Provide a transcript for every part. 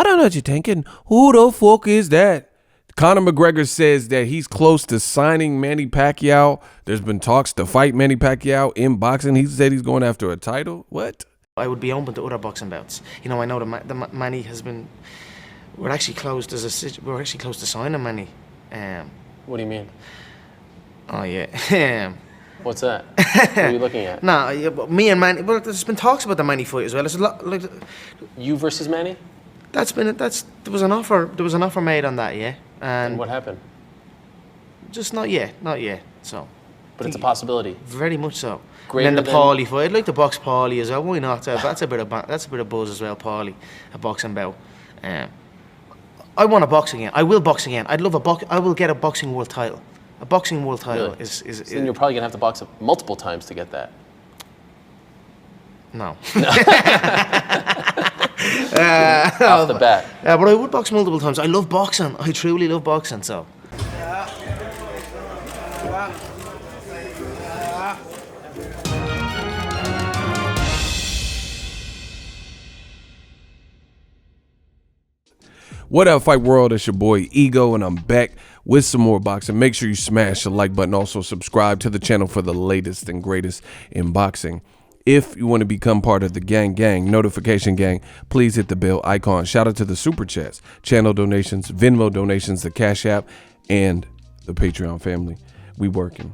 I don't know what you're thinking. Who the fuck is that? Conor McGregor says that he's close to signing Manny Pacquiao. There's been talks to fight Manny Pacquiao in boxing. He said he's going after a title. What? I would be open to other boxing bouts. You know, I know the Manny has been. We're actually close. We're actually close to signing Manny. What do you mean? Oh yeah. What's that? What are you looking at? Nah, yeah, but me and Manny. Well, there's been talks about the Manny fight as well. It's a lot like. You versus Manny? There was an offer. There was an offer made on that, yeah. And what happened? Just not yet. So. But it's a possibility. Very much so. Greater and then the than... Paulie fight. I'd like to box Paulie as well. Why not? That's a bit of buzz as well. Paulie, a boxing bout. I want to box again. I will box again. I'd love a box. I will get a boxing world title. A boxing world title really? is then you're probably gonna have to box multiple times to get that. No. Off the bat. Yeah, but I would box multiple times. I love boxing. I truly love boxing. So. What up, Fight World? It's your boy Ego, and I'm back with some more boxing. Make sure you smash the like button. Also, subscribe to the channel for the latest and greatest in boxing. If you want to become part of the gang, notification gang, please hit the bell icon. Shout out to the super chats, channel donations, Venmo donations, the Cash App, and the Patreon family. We working.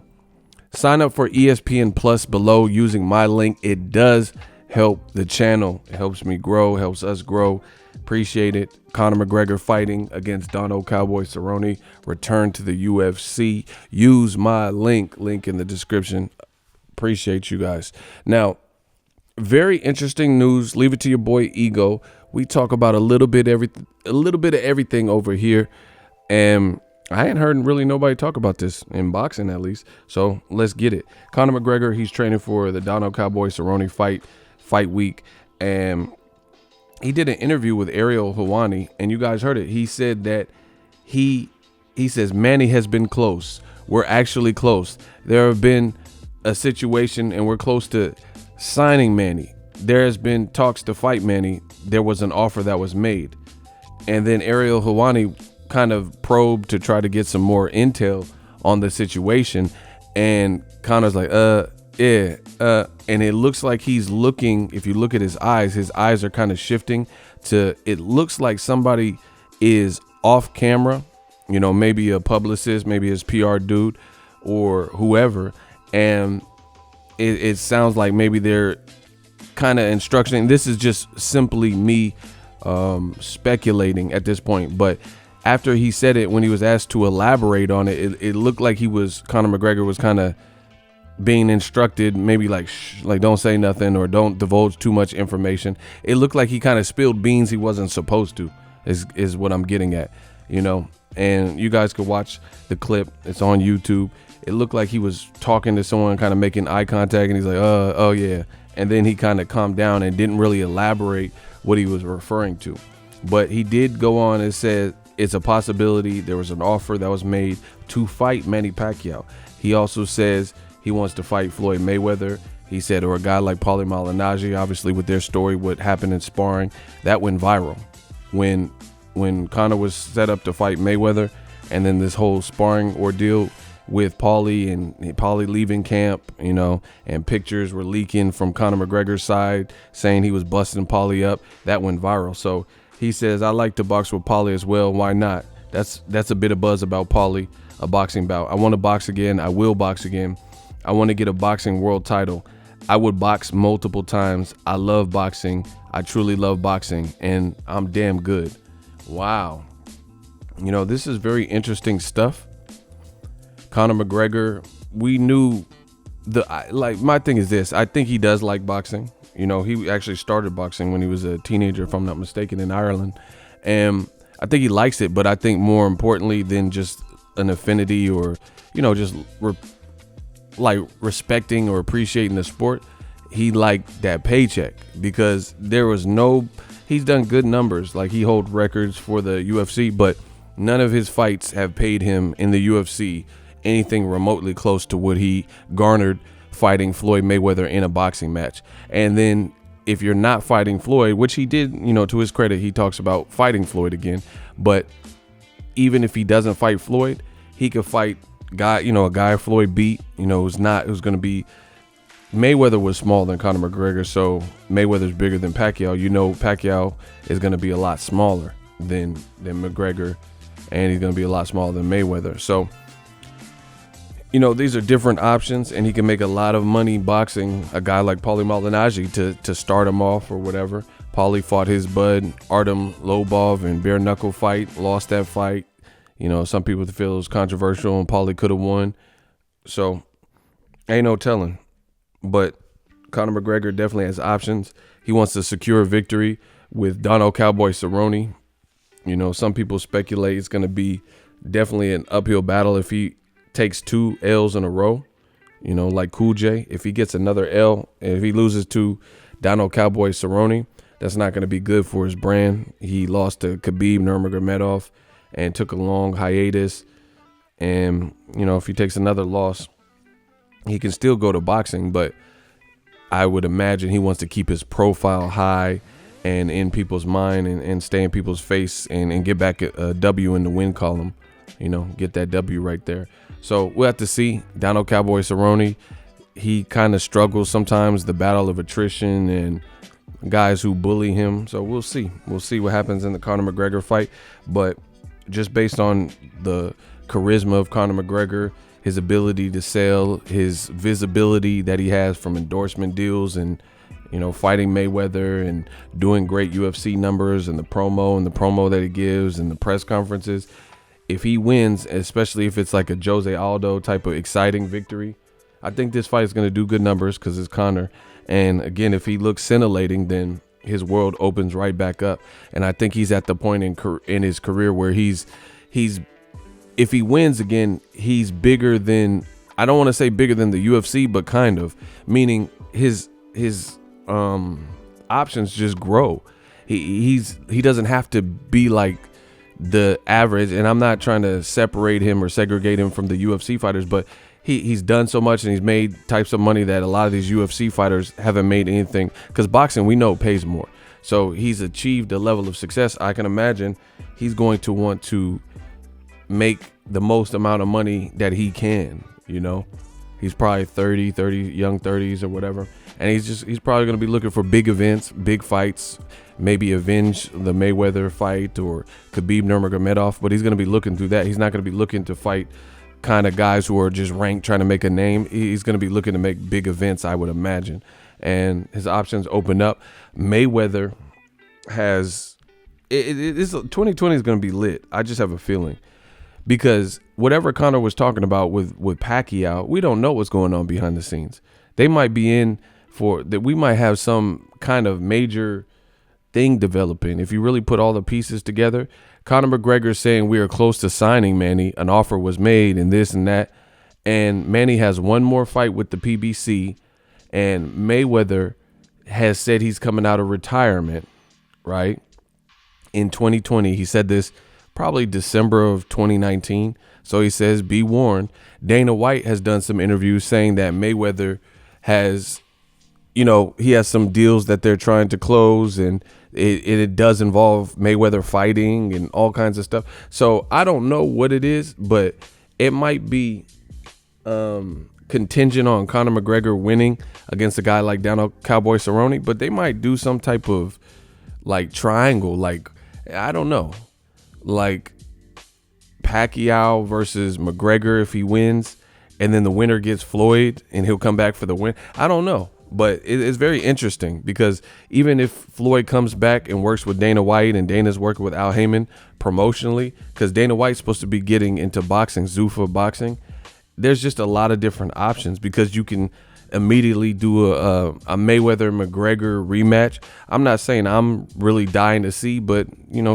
Sign up for ESPN Plus below using my link. It does help the channel. It helps me grow, helps us grow. Appreciate it. Conor McGregor fighting against Donald Cowboy Cerrone. Return to the UFC. Use my link in the description. Appreciate you guys. Now, very interesting news. Leave it to your boy Ego. We talk about a little bit of everything over here, and I ain't heard really nobody talk about this in boxing, at least. So let's get it. Conor McGregor, he's training for the Donald Cowboy Cerrone fight week, and he did an interview with Ariel Helwani, and you guys heard it. He said that he says Manny has been close. We're actually close. There have been a situation, and we're close to signing Manny. There has been talks to fight Manny. There was an offer that was made, and then Ariel Helwani kind of probed to try to get some more intel on the situation, and Conor's like, and it looks like he's looking, if you look at his eyes are kind of shifting to, it looks like somebody is off camera, you know, maybe a publicist, maybe his PR dude or whoever, and it sounds like maybe they're kind of instructing. This is just simply me speculating at this point, but after he said it, when he was asked to elaborate on it, it looked like Conor McGregor was kind of being instructed, maybe like don't say nothing or don't divulge too much information. It looked like he kind of spilled beans he wasn't supposed to, is what I'm getting at, you know. And you guys could watch the clip. It's on YouTube. It looked like he was talking to someone, kind of making eye contact, and he's like, oh yeah. And then he kind of calmed down and didn't really elaborate what he was referring to. But he did go on and said it's a possibility. There was an offer that was made to fight Manny Pacquiao. He also says he wants to fight Floyd Mayweather. He said, or a guy like Paulie Malignaggi. Obviously, with their story, what happened in sparring, that went viral. When Conor was set up to fight Mayweather, and then this whole sparring ordeal with Paulie and Paulie leaving camp, you know, and pictures were leaking from Conor McGregor's side saying he was busting Paulie up. That went viral. So he says, I like to box with Paulie as well. Why not? That's a bit of buzz about Paulie, a boxing bout. I want to box again. I will box again. I want to get a boxing world title. I would box multiple times. I love boxing. I truly love boxing, and I'm damn good. Wow. You know, this is very interesting stuff. Conor McGregor, we knew my thing is this. I think he does like boxing. You know, he actually started boxing when he was a teenager, if I'm not mistaken, in Ireland. And I think he likes it, but I think more importantly than just an affinity or, you know, just respecting or appreciating the sport, he liked that paycheck, because he's done good numbers. Like, he holds records for the UFC, but none of his fights have paid him in the UFC anything remotely close to what he garnered fighting Floyd Mayweather in a boxing match. And then if you're not fighting Floyd, which he did, to his credit, he talks about fighting Floyd again. But even if he doesn't fight Floyd, he could fight a guy Floyd beat, who's going to be. Mayweather was smaller than Conor McGregor, so Mayweather's bigger than Pacquiao. Pacquiao is going to be a lot smaller than McGregor, and he's going to be a lot smaller than Mayweather. So, these are different options, and he can make a lot of money boxing a guy like Paulie Malignaggi to start him off or whatever. Paulie fought his bud, Artem Lobov, in bare knuckle fight, lost that fight. Some people feel it was controversial, and Paulie could have won. So, ain't no telling. But Conor McGregor definitely has options. He wants to secure a victory with Donald Cowboy Cerrone. Some people speculate it's going to be definitely an uphill battle if he takes 2 L's in a row, like Cool J. If he gets another L, if he loses to Donald Cowboy Cerrone, that's not going to be good for his brand. He lost to Khabib Nurmagomedov and took a long hiatus. And, if he takes another loss, he can still go to boxing, but I would imagine he wants to keep his profile high and in people's mind and stay in people's face and get back a W in the win column, get that W right there. So we'll have to see. Donald Cowboy Cerrone, he kind of struggles sometimes, the battle of attrition and guys who bully him. So we'll see. We'll see what happens in the Conor McGregor fight. But just based on the charisma of Conor McGregor, his ability to sell, his visibility that he has from endorsement deals and, fighting Mayweather and doing great UFC numbers and the promo that he gives and the press conferences. If he wins, especially if it's like a Jose Aldo type of exciting victory, I think this fight is going to do good numbers because it's Conor. And again, if he looks scintillating, then his world opens right back up. And I think he's at the point in his career where he's if he wins again, he's bigger than, I don't want to say bigger than the UFC, but kind of, meaning his options just grow. He doesn't have to be like the average, and I'm not trying to separate him or segregate him from the UFC fighters, but he's done so much and he's made types of money that a lot of these UFC fighters haven't made anything, because boxing, we know, pays more. So he's achieved a level of success. I can imagine he's going to want to make the most amount of money that he can. He's probably 30 young 30s or whatever, and he's probably going to be looking for big events, big fights, maybe avenge the Mayweather fight or Khabib Nurmagomedov, but he's going to be looking through that. He's not going to be looking to fight kind of guys who are just ranked trying to make a name. He's going to be looking to make big events, I would imagine, and his options open up. Mayweather has 2020 is going to be lit. I just have a feeling. Because whatever Conor was talking about with Pacquiao, we don't know what's going on behind the scenes. They might be in for that. We might have some kind of major thing developing. If you really put all the pieces together, Conor McGregor saying we are close to signing Manny. An offer was made and this and that. And Manny has one more fight with the PBC. And Mayweather has said he's coming out of retirement, right? In 2020, he said this probably December of 2019. So he says, be warned. Dana White has done some interviews saying that Mayweather has, he has some deals that they're trying to close, and it does involve Mayweather fighting and all kinds of stuff. So I don't know what it is, but it might be contingent on Conor McGregor winning against a guy like Donald Cowboy Cerrone, but they might do some type of like triangle, like, I don't know, like Pacquiao versus McGregor if he wins, and then the winner gets Floyd and he'll come back for the win. I don't know, but it's very interesting because even if Floyd comes back and works with Dana White, and Dana's working with Al Heyman promotionally, because Dana White's supposed to be getting into boxing, Zuffa boxing, there's just a lot of different options because you can immediately do a Mayweather McGregor rematch. I'm not saying I'm really dying to see, but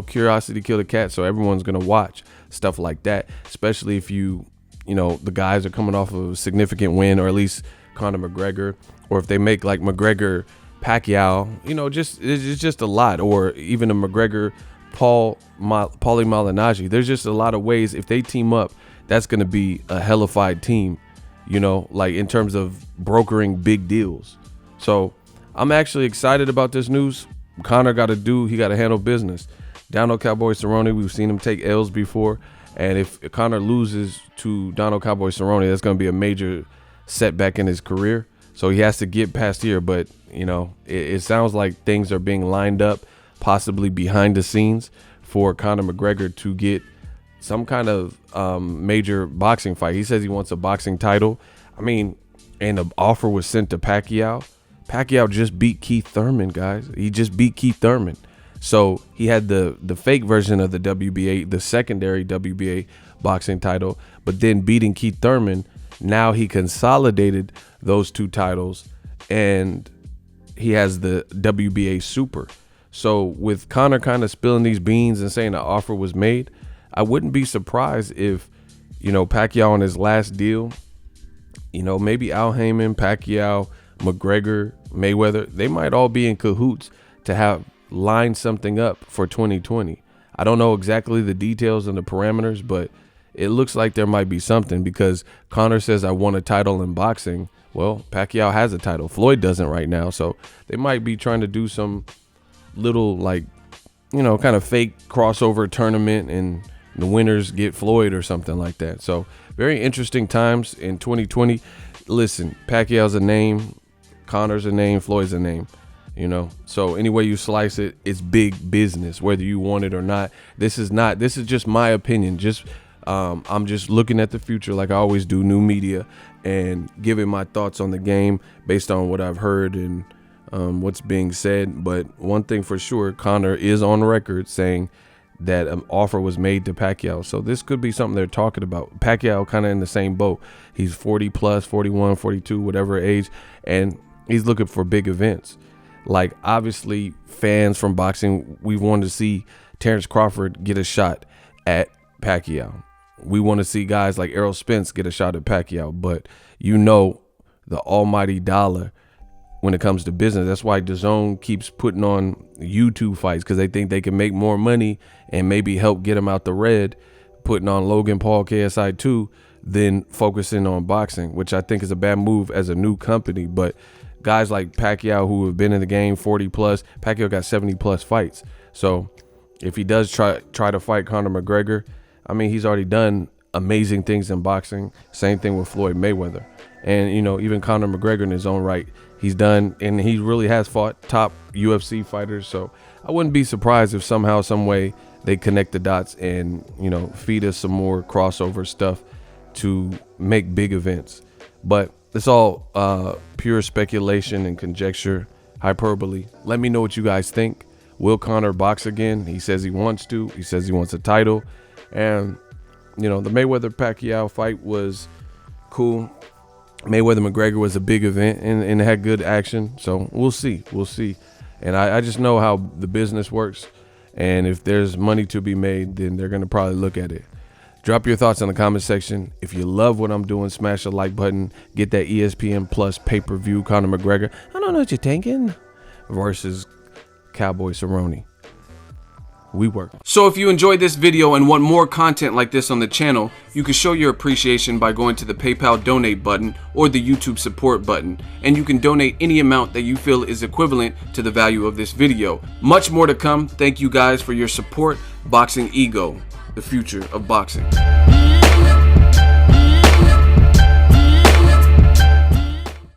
curiosity killed a cat, so everyone's gonna watch stuff like that, especially if the guys are coming off of a significant win, or at least Conor McGregor, or if they make like McGregor Pacquiao, it's just a lot, or even a McGregor Paulie Malignaggi. There's just a lot of ways if they team up, that's gonna be a hellified team, like in terms of brokering big deals. So I'm actually excited about this news. Conor got to handle business. Donald Cowboy Cerrone, we've seen him take L's before. And if Conor loses to Donald Cowboy Cerrone, that's going to be a major setback in his career. So he has to get past here. But, you know, it sounds like things are being lined up, possibly behind the scenes, for Conor McGregor to get some kind of major boxing fight. He says he wants a boxing title. I mean, and the offer was sent to Pacquiao. Pacquiao just beat Keith Thurman, guys. He just beat Keith Thurman. So he had the fake version of the WBA, the secondary WBA boxing title, but then beating Keith Thurman, now he consolidated those two titles and he has the WBA Super. So with Conor kind of spilling these beans and saying the offer was made, I wouldn't be surprised if, you know, Pacquiao on his last deal, you know, maybe Al Heyman, Pacquiao, McGregor, Mayweather, they might all be in cahoots to have lined something up for 2020. I don't know exactly the details and the parameters, but it looks like there might be something, because Conor says, I won a title in boxing. Well, Pacquiao has a title. Floyd doesn't right now. So they might be trying to do some little, like, you know, kind of fake crossover tournament and the winners get Floyd or something like that. So very interesting times in 2020. Listen, Pacquiao's a name, Conor's a name, Floyd's a name. You know, so any way you slice it, it's big business, whether you want it or not. This is just my opinion. I'm just looking at the future like I always do, new media, and giving my thoughts on the game based on what I've heard and what's being said. But one thing for sure, Conor is on record saying that an offer was made to Pacquiao. So this could be something they're talking about. Pacquiao kind of in the same boat. He's 40 plus, 41, 42, whatever age, and he's looking for big events. Like, obviously, fans from boxing, we wanted to see Terrence Crawford get a shot at Pacquiao. We want to see guys like Errol Spence get a shot at Pacquiao. But, you know, the almighty dollar when it comes to business. That's why DAZN keeps putting on YouTube fights, because they think they can make more money and maybe help get them out the red, putting on Logan Paul, KSI 2, than focusing on boxing, which I think is a bad move as a new company. But guys like Pacquiao, who have been in the game 40 plus, Pacquiao got 70 plus fights. So if he does try to fight Conor McGregor, I mean, he's already done amazing things in boxing. Same thing with Floyd Mayweather. And, you know, even Conor McGregor in his own right, he's done, and he really has fought top UFC fighters. So I wouldn't be surprised if somehow, some way they connect the dots and, you know, feed us some more crossover stuff to make big events. But it's all pure speculation and conjecture, hyperbole. Let me know what you guys think. Will Conor box again? He says he wants to. He says he wants a title. And, you know, the Mayweather-Pacquiao fight was cool. Mayweather-McGregor was a big event and it had good action. So we'll see. We'll see. And I just know how the business works. And if there's money to be made, then they're going to probably look at it. Drop your thoughts in the comment section. If you love what I'm doing, smash the like button. Get that ESPN Plus pay-per-view, Conor McGregor, I don't know what you're thinking, versus Cowboy Cerrone. We work. So if you enjoyed this video and want more content like this on the channel, you can show your appreciation by going to the PayPal donate button or the YouTube support button. And you can donate any amount that you feel is equivalent to the value of this video. Much more to come. Thank you guys for your support. Boxing Ego, the future of boxing.